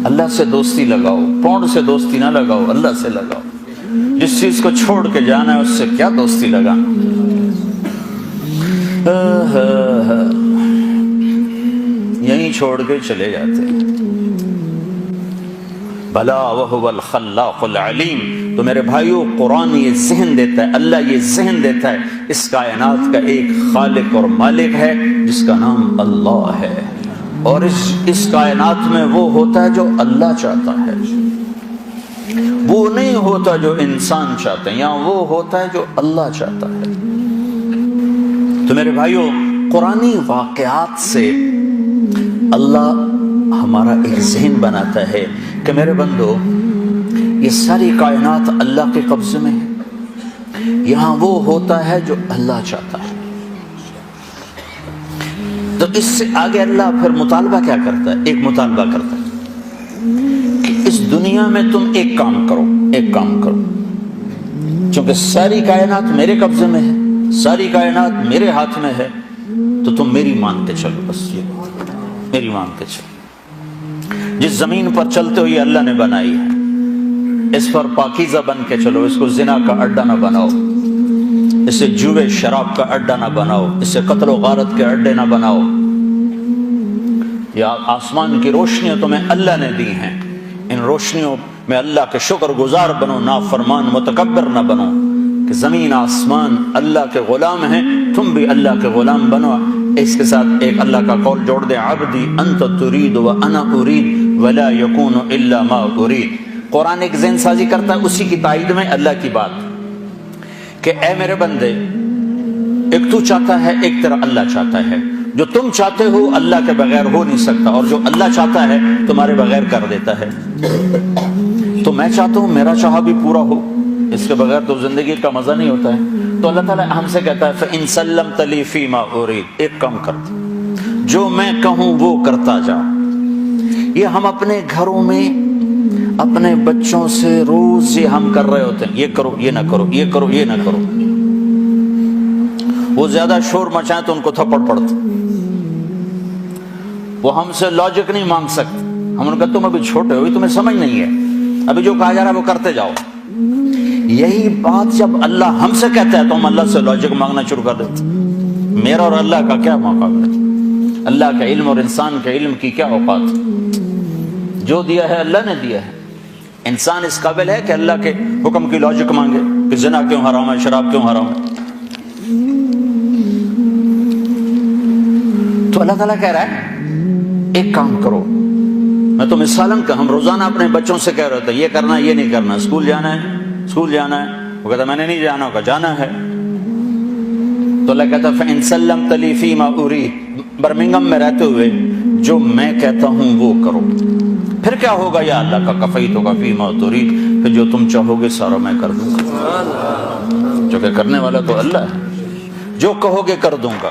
اللہ سے دوستی لگاؤ، پونڈ سے دوستی نہ لگاؤ، اللہ سے لگاؤ۔ جس چیز کو چھوڑ کے جانا ہے اس سے کیا دوستی لگانا؟ یہیں چھوڑ کے چلے جاتے ہیں۔ بلا وہو الخلاق العلیم۔ تو میرے بھائیو، قرآن یہ ذہن دیتا ہے، اللہ یہ ذہن دیتا ہے، اس کائنات کا ایک خالق اور مالک ہے جس کا نام اللہ ہے، اور اس کائنات میں وہ ہوتا ہے جو اللہ چاہتا ہے، وہ نہیں ہوتا جو انسان چاہتے ہیں، یا وہ ہوتا ہے جو اللہ چاہتا ہے۔ تو میرے بھائیو، قرآنی واقعات سے اللہ ہمارا ایک ذہن بناتا ہے کہ میرے بندو، یہ ساری کائنات اللہ کے قبضے میں ہے، یہاں وہ ہوتا ہے جو اللہ چاہتا ہے۔ تو اس سے آگے اللہ پھر مطالبہ کیا کرتا ہے؟ ایک مطالبہ کرتا ہے کہ اس دنیا میں تم ایک کام کرو، ایک کام کرو، چونکہ ساری کائنات میرے قبضے میں ہے، ساری کائنات میرے ہاتھ میں ہے، تو تم میری مانتے چلو، بس یہ میری مانتے چلو۔ جس زمین پر چلتے ہوئے اللہ نے بنائی ہے، اس پر پاکیزہ بن کے چلو، اس کو زنا کا اڈا نہ بناؤ، اسے جوے شراب کا اڈا نہ بناؤ، اسے قتل و غارت کے اڈے نہ بناؤ۔ یا آسمان کی روشنیاں تمہیں اللہ نے دی ہیں، ان روشنیوں میں اللہ کے شکر گزار بنو، نافرمان متکبر نہ بنو، کہ زمین آسمان اللہ کے غلام ہیں، تم بھی اللہ کے غلام بنو۔ اس کے ساتھ ایک اللہ کا قول جوڑ دے، عبدی انت ترید وانا ارید ولا یکون الا ما ارید۔ قرآن ایک ذہن سازی کرتا ہے اسی کی تائید میں اللہ کی بات، کہ اے میرے بندے، ایک تو چاہتا ہے، ایک تیرا اللہ چاہتا ہے، جو تم چاہتے ہو اللہ کے بغیر ہو نہیں سکتا، اور جو اللہ چاہتا ہے تمہارے بغیر کر دیتا ہے۔ تو میں چاہتا ہوں میرا چاہا بھی پورا ہو، اس کے بغیر تو زندگی کا مزہ نہیں ہوتا ہے۔ تو اللہ تعالیٰ ہم سے کہتا ہے فَإِن سَلَّمْتَ لِي فِي مَا أُرِيدُ، ایک کام کر، جو میں کہوں وہ کرتا جا۔ یہ ہم اپنے گھروں میں اپنے بچوں سے روز یہ ہم کر رہے ہوتے ہیں، یہ کرو، یہ نہ کرو، یہ کرو، یہ نہ کرو۔ وہ زیادہ شور مچائیں تو ان کو تھپڑ پڑتا، وہ ہم سے لاجک نہیں مانگ سکتے، ہم ان کا تم ابھی چھوٹے ہو، تمہیں سمجھ نہیں ہے، ابھی جو کہا جا رہا ہے وہ کرتے جاؤ۔ یہی بات جب اللہ ہم سے کہتا ہے تو ہم اللہ سے لاجک مانگنا شروع کر دیتے۔ میرا اور اللہ کا کیا مقابلہ ہے؟ اللہ کا علم اور انسان کے علم کی کیا اوقات؟ جو دیا ہے اللہ نے دیا ہے۔ انسان اس قابل ہے کہ اللہ کے حکم کی لاجک مانگے کہ زنا کیوں حرام ہے، شراب کیوں حرام ہے؟ تو اللہ تعالیٰ کہہ رہا ہے ایک کام کرو، میں تو مثالاً کہ ہم روزانہ اپنے بچوں سے کہہ رہے تھے یہ کرنا یہ نہیں کرنا، اسکول جانا ہے، اسکول جانا ہے، وہ کہتا میں نے نہیں جانا، ہوگا جانا ہے۔ تو اللہ کہتا فَإِن سَلَّمْتَ لِي فِي مَا أُرِيدُ، برمنگم میں رہتے ہوئے جو میں کہتا ہوں وہ کرو، پھر کیا ہوگا یا اللہ کا کفیتک فی ما ترید، پھر جو تم چاہو گے سارا میں کر دوں گا، جو کہ کرنے والا تو اللہ ہے، جو کہو گے کر دوں گا۔